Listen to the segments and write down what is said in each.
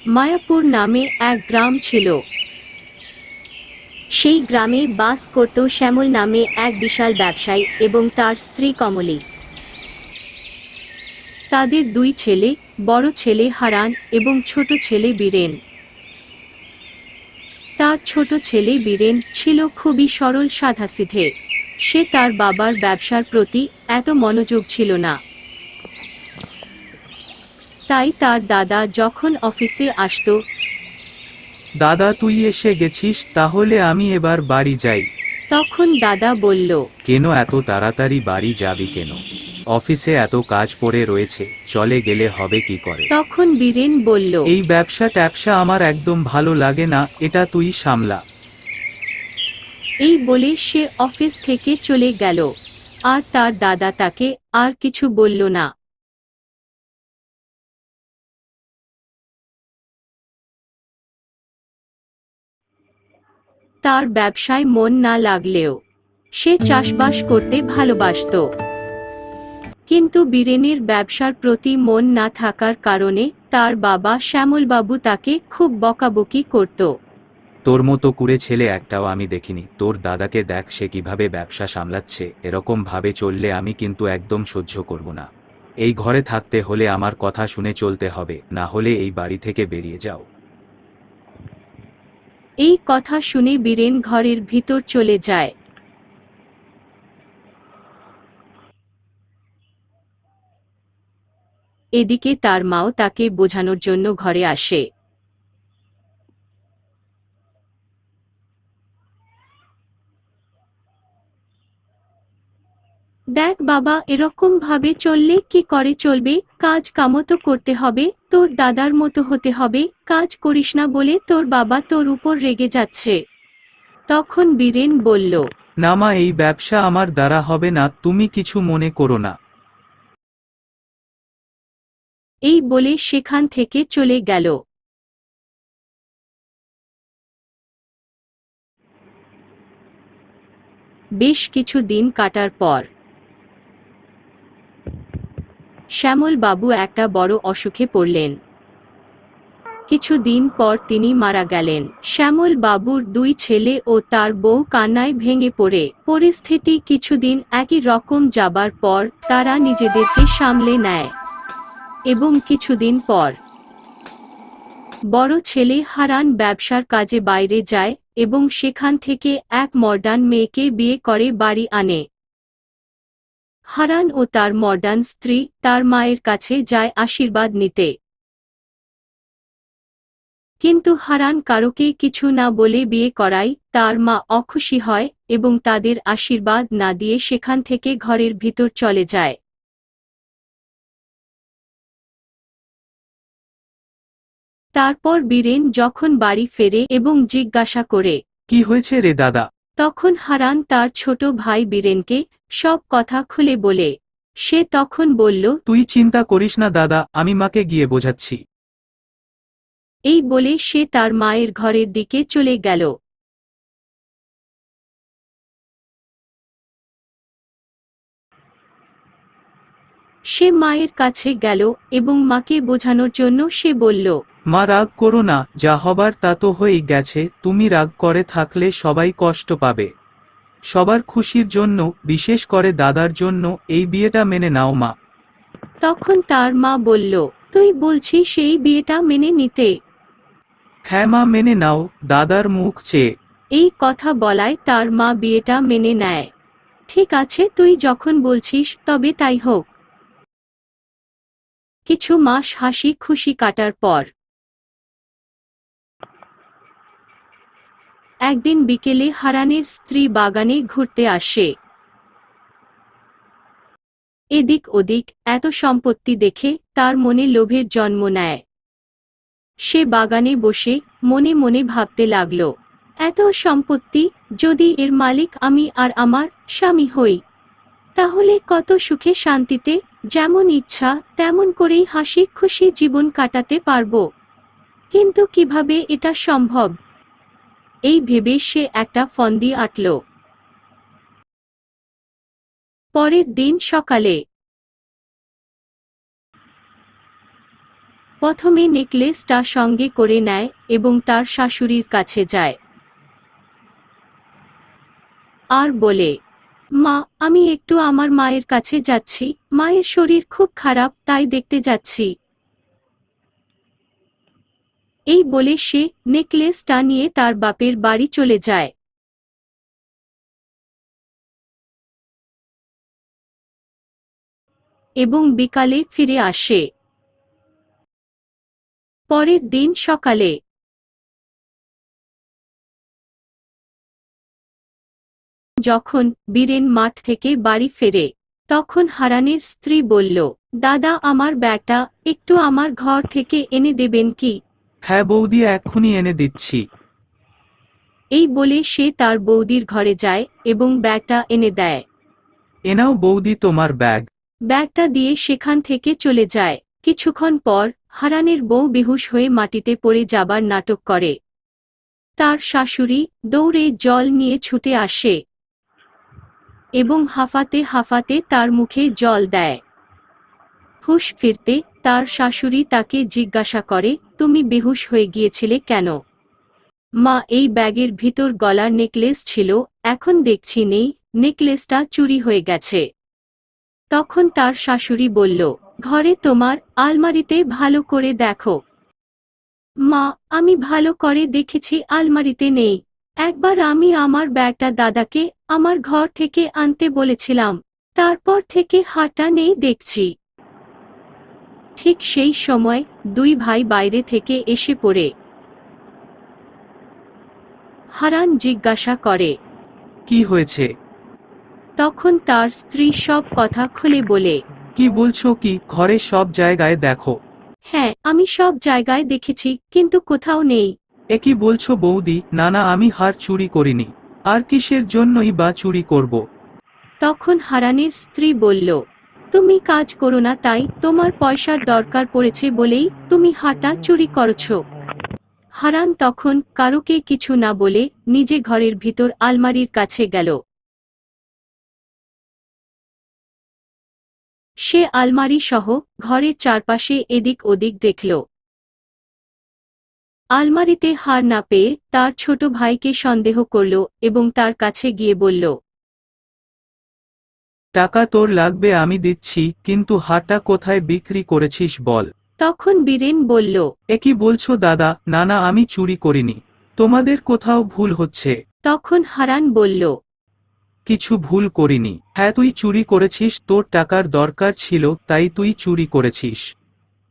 মায়াপুর নামে এক গ্রাম ছিল। সেই গ্রামে বাস করত শ্যামল নামে এক বিশাল ব্যবসায়ী এবং তার স্ত্রী কমলী। তাদের দুই ছেলে, বড় ছেলে হারান এবং ছোট ছেলে বীরেন। তার ছোট ছেলে বীরেন ছিল খুবই সরল সাধাসিধে। সে তার বাবার ব্যবসার প্রতি এত মনোযোগ ছিল না। তাই তার দাদা যখন অফিসে আসত, দাদা তুই এসে গেছিস, তাহলে আমি এবার বাড়ি যাই। তখন দাদা বলল, কেন এত তাড়াতাড়ি বাড়ি যাবি কেন? অফিসে এত কাজ পড়ে রয়েছে, চলে গেলে হবে কি করে? তখন বীরেন বলল, এই ব্যবসা ট্যাবসা আমার একদম ভালো লাগে না, এটা তুই সামলা। এই বলে সে অফিস থেকে চলে গেল। আর তার দাদা তাকে আর কিছু বলল না। তার ব্যবসায় মন না লাগলেও সে চাষবাস করতে ভালোবাসত। কিন্তু বীরেনের ব্যবসার প্রতি মন না থাকার কারণে তার বাবা শ্যামলবাবু তাকে খুব বকাবকি করত। তোর মতো কুড়ে ছেলে একটাও আমি দেখিনি। তোর দাদাকে দেখ, সে কিভাবে ব্যবসা সামলাচ্ছে। এরকম ভাবে চললে আমি কিন্তু একদম সহ্য করব না। এই ঘরে থাকতে হলে আমার কথা শুনে চলতে হবে, না হলে এই বাড়ি থেকে বেরিয়ে যাও। এই কথা শুনে বীরেন ঘরের ভিতর চলে যায়। এদিকে তার মাও তাকে বোঝানোর জন্য ঘরে আসে। দেখ বাবা, এরকম ভাবে চললে কি করে চলবে? কাজ কামও তো করতে হবে, তোর দাদার মতো হতে হবে। কাজ করিস না বলে তোর বাবা তোর উপর রেগে যাচ্ছে। তখন বীরেন বলল, না মা, এই ব্যবসা আমার দ্বারা হবে না, তুমি কিছু মনে করো না। এই বলে সেখান থেকে চলে গেল। বেশ কিছু দিন কাটার পর শ্যামল বাবু একটা বড় অসুখে পড়লেন। কিছুদিন পর তিনি মারা গেলেন। শ্যামল বাবুর দুই ছেলে ও তার বউ কান্নায় ভেঙে পড়ে। পরিস্থিতি কিছুদিন একই রকম যাবার পর তারা নিজেদেরকে সামলে নেয় এবং কিছুদিন পর বড় ছেলে হারান ব্যবসার কাজে বাইরে যায় এবং সেখান থেকে এক মডার্ন মেয়েকে বিয়ে করে বাড়ি আনে। হারান ও তার মডার্ন স্ত্রী তার মায়ের কাছে যায় আশীর্বাদ নিতে। কিন্তু হারান কারোকে কিছু না বলে বিয়ে করায় তার মা অখুশি হয় এবং তাদের আশীর্বাদ না দিয়ে সেখান থেকে ঘরের ভিতর চলে যায়। তারপর বীরেন যখন বাড়ি ফেরে এবং জিজ্ঞাসা করে, কি হয়েছে রে দাদা? তখন হারান তার ছোট ভাই বীরেনকে সব কথা খুলে বলে। সে তখন বলল, তুই চিন্তা করিস না দাদা, আমি মাকে গিয়ে বোঝাচ্ছি। এই বলে সে তার মায়ের ঘরের দিকে চলে গেল। সে মায়ের কাছে গেল এবং মাকে বোঝানোর জন্য সে বলল, মা রাগ করো না, যা হবার তা তো হয়েই গেছে, তুমি রাগ করে থাকলে সবাই কষ্ট পাবে। সবার খুশির জন্য, বিশেষ করে দাদার জন্য এই বিয়েটা মেনে নাও মা। তখন তার মা বলল, তুই বলছিস সেই বিয়েটা মেনে নিতে? হ্যাঁ মা, মেনে নাও, দাদার মুখ চেয়ে। এই কথা বলায় তার মা বিয়েটা মেনে নেয়। ঠিক আছে, তুই যখন বলছিস তবে তাই হোক। কিছু মাস হাসি খুশি কাটার পর একদিন বিকেলে হারানের স্ত্রী বাগানে ঘুরতে আসে। এদিক ওদিক এত সম্পত্তি দেখে তার মনে লোভের জন্ম নেয়। সে বাগানে বসে মনে মনে ভাবতে লাগল, এত সম্পত্তি, যদি এর মালিক আমি আর আমার স্বামী হই, তাহলে কত সুখে শান্তিতে যেমন ইচ্ছা তেমন করেই হাসি খুশি জীবন কাটাতে পারব। কিন্তু কিভাবে এটা সম্ভব? এই ভেবে সে একটা ফন্দি আঁটল। পরের দিন সকালে প্রথমে নেকলেসটা সঙ্গে করে নেয় এবং তার শাশুড়ির কাছে যায় আর বলে, মা, আমি একটু আমার মায়ের কাছে যাচ্ছি, মায়ের শরীর খুব খারাপ, তাই দেখতে যাচ্ছি। এই বলে সে নেকলেসটা নিয়ে তার বাপের বাড়ি চলে যায় এবং বিকালে ফিরে আসে। পরের দিন সকালে যখন বীরেন মাঠ থেকে বাড়ি ফেরে, তখন হারানের স্ত্রী বলল, দাদা, আমার ব্যাগটা একটু আমার ঘর থেকে এনে দেবেন কি? হ্যাঁ বৌদি, এক্ষুনি এনে দিচ্ছি। এই বলে সে তার বৌদির ঘরে যায় এবং ব্যাগটা এনে দেয়। এনাও বৌদি তোমার ব্যাগ। ব্যাগটা দিয়ে সেখান থেকে চলে যায়। কিছুক্ষণ পর হারানের বউ বেহুশ হয়ে মাটিতে পড়ে যাবার নাটক করে। তার শাশুড়ি দৌড়ে জল নিয়ে ছুটে আসে এবং হাঁফাতে হাঁফাতে তার মুখে জল দেয়। হুঁশ ফিরতে তার শাশুড়ি তাকে জিজ্ঞাসা করে, তুমি বেহুশ হয়ে গিয়েছিলে কেন? মা, এই ব্যাগের ভিতর গলার নেকলেস ছিল, এখন দেখছি নেই, নেকলেসটা চুরি হয়ে গেছে। তখন তার শাশুড়ি বলল, ঘরে তোমার আলমারিতে ভালো করে দেখো। মা, আমি ভালো করে দেখেছি, আলমারিতে নেই। একবার আমি আমার ব্যাগটা দাদাকে আমার ঘর থেকে আনতে বলেছিলাম, তারপর থেকে হাঁটা নেই দেখছি। ঠিক সেই সময় দুই ভাই বাইরে থেকে এসে পড়ে। হারান জিজ্ঞাসা করে, কি হয়েছে? তখন তার স্ত্রী সব কথা খুলে বলে, কি বলছো কি? ঘরে সব জায়গায় দেখো। হ্যাঁ, আমি সব জায়গায় দেখেছি, কিন্তু কোথাও নেই। এ কি বলছো বৌদি? না না, আমি হার চুরি করিনি। আর কিসের জন্যই বা চুরি করব? তখন হারানের স্ত্রী বলল, তুমি কাজ করো না, তাই তোমার পয়সার দরকার পড়েছে বলেই তুমি হারটা চুরি করছো। হারান তখন কারোকে কিছু না বলে নিজে ঘরের ভিতর আলমারির কাছে গেল। সে আলমারি সহ ঘরের চারপাশে এদিক ওদিক দেখল। আলমারিতে হার না পেয়ে তার ছোট ভাইকে সন্দেহ করল এবং তার কাছে গিয়ে বলল, টাকা তোর লাগবে আমি দিচ্ছি, কিন্তু হারটা কোথায় বিক্রি করেছিস বল। তখন বীরেন বলল, এ কি বলছো দাদা? না না, আমি চুরি করিনি। তোমাদের কোথাও ভুল হচ্ছে। তখন হারান বলল, কিছু ভুল করিনি। হ্যাঁ, তুই চুরি করেছিস, তোর টাকার দরকার ছিল তাই তুই চুরি করেছিস।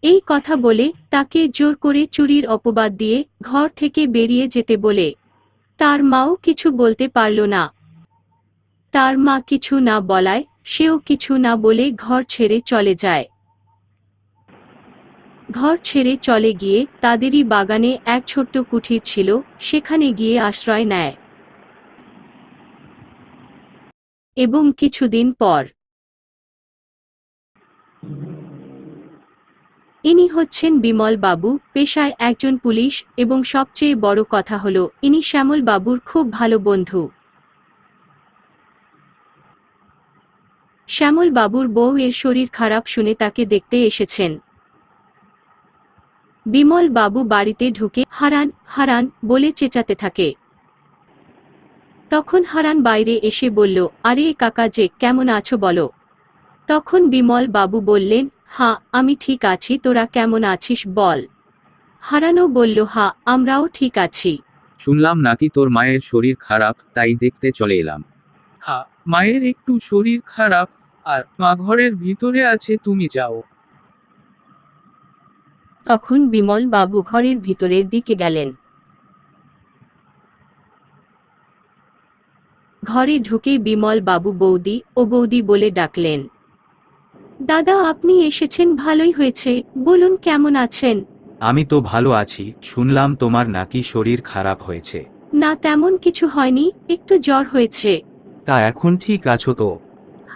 এই কথা বলে তাকে জোর করে চুরির অপবাদ দিয়ে ঘর থেকে বেরিয়ে যেতে বলে। তার মাও কিছু বলতে পারল না। তার মা কিছু না বলায় সেও কিছু না বলে ঘর ছেড়ে চলে যায়। ঘর ছেড়ে চলে গিয়ে তাদেরই বাগানে এক ছোট্ট কুঠির ছিল, সেখানে গিয়ে আশ্রয় নেয়। এবং কিছুদিন পর ইনি হচ্ছেন বিমল বাবু, পেশায় একজন পুলিশ, এবং সবচেয়ে বড় কথা হলো ইনি শ্যামল বাবুর খুব ভালো বন্ধু। শ্যামল বাবুর বউ এর শরীর খারাপ শুনে তাকে দেখতে এসেছেন। বিমল বাবু বাড়িতে ঢুকে হারান হারান বলে চেঁচাতে থাকে। তখন হারান বাইরে এসে বলল, আরে কাকা যে, কেমন আছো বলো। তখন বিমল বাবু বললেন, হ্যাঁ আমি ঠিক আছি, তোরা কেমন আছিস বল। হারানও বলল, হ্যাঁ আমরাও ঠিক আছি। শুনলাম নাকি তোর মায়ের শরীর খারাপ, তাই দেখতে চলে এলাম। হ্যাঁ, মায়ের একটু শরীর খারাপ, আর মা ঘরের ভিতরে আছে, তুমি যাও। তখন বিমল বাবু ঘরের ভিতরের দিকে গেলেন। ঘরে ঢুকে বিমল বাবু বৌদি ও বৌদি বলে ডাকলেন। দাদা, আপনি এসেছেন, ভালোই হয়েছে, বলুন কেমন আছেন। আমি তো ভালো আছি, শুনলাম তোমার নাকি শরীর খারাপ হয়েছে। না, তেমন কিছু হয়নি, একটু জ্বর হয়েছে। তা এখন ঠিক আছো তো?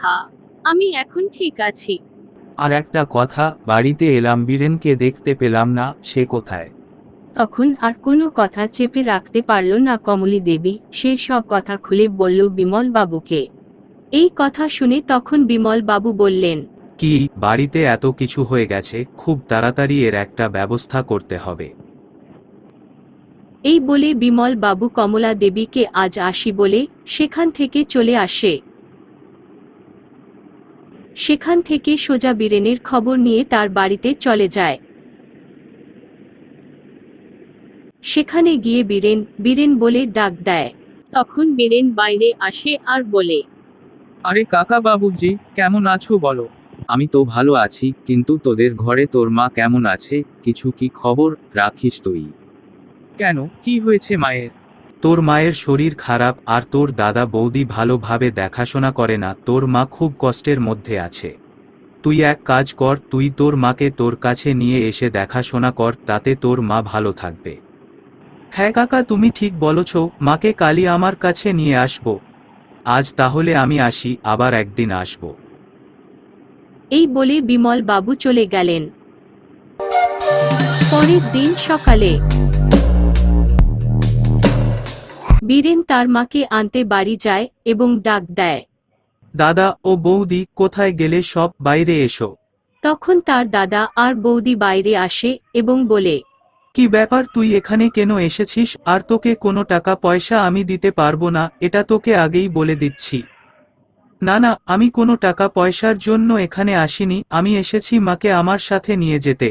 হ্যাঁ, আমি এখন ঠিক আছি। আর একটা কথা, বাড়িতে এলাম, বীরেনকে দেখতে পেলাম না, সে কোথায়? তখন আর কোনো কথা চেপে রাখতে পারল না কমলী দেবী, সে সব কথা খুলে বলল বিমল বাবুকে। এই কথা শুনে তখন বিমল বাবু বললেন, কি, বাড়িতে এত কিছু হয়ে গেছে, খুব তাড়াতাড়ি এর একটা ব্যবস্থা করতে হবে। এই বলে বিমল বাবু কমলা দেবীকে আজ আসি বলে সেখান থেকে চলে আসে। সেখান থেকে সোজা বীরেনের খবর নিয়ে তার বাড়িতে চলে যায়। সেখানে গিয়ে বীরেন বলে ডাক দেয়। তখন বীরেন বাইরে আসে আর বলে, আরে কাকা বাবুজি, কেমন আছো বলো? আমি তো ভালো আছি, কিন্তু তোদের ঘরে তোর মা কেমন আছে, কিছু কি খবর রাখিস তুই? কেন, কি হয়েছে মায়ের? তোর মায়ের শরীর খারাপ, আর তোর দাদা বৌদি ভালোভাবে দেখাশোনা করে না, তোর মা খুব কষ্টের মধ্যে আছে। তুই এক কাজ কর, তুই তোর মাকে তোর কাছে নিয়ে এসে দেখাশোনা কর, তাতে তোর মা ভালো থাকবে। হ্যাঁ কাকা, তুমি ঠিক বলছ, মাকে কালই আমার কাছে নিয়ে আসব। আজ তাহলে আমি আসি, আবার একদিন আসব। এই বলে বিমল বাবু চলে গেলেন। পরের দিন সকালে বীরেন তার মাকে আনতে বাড়ি যায় এবং ডাক দেয়। দাদা ও বৌদি, কোথায় গেলে সব, বাইরে এসো। তখন তার দাদা আর বৌদি বাইরে আসে এবং বলে, কি ব্যাপার, তুই এখানে কেন এসেছিস? আর তোকে কোনো টাকা পয়সা আমি দিতে পারবো না, এটা তোকে আগেই বলে দিচ্ছি। না না, আমি কোনো টাকা পয়সার জন্য এখানে আসিনি, আমি এসেছি মাকে আমার সাথে নিয়ে যেতে।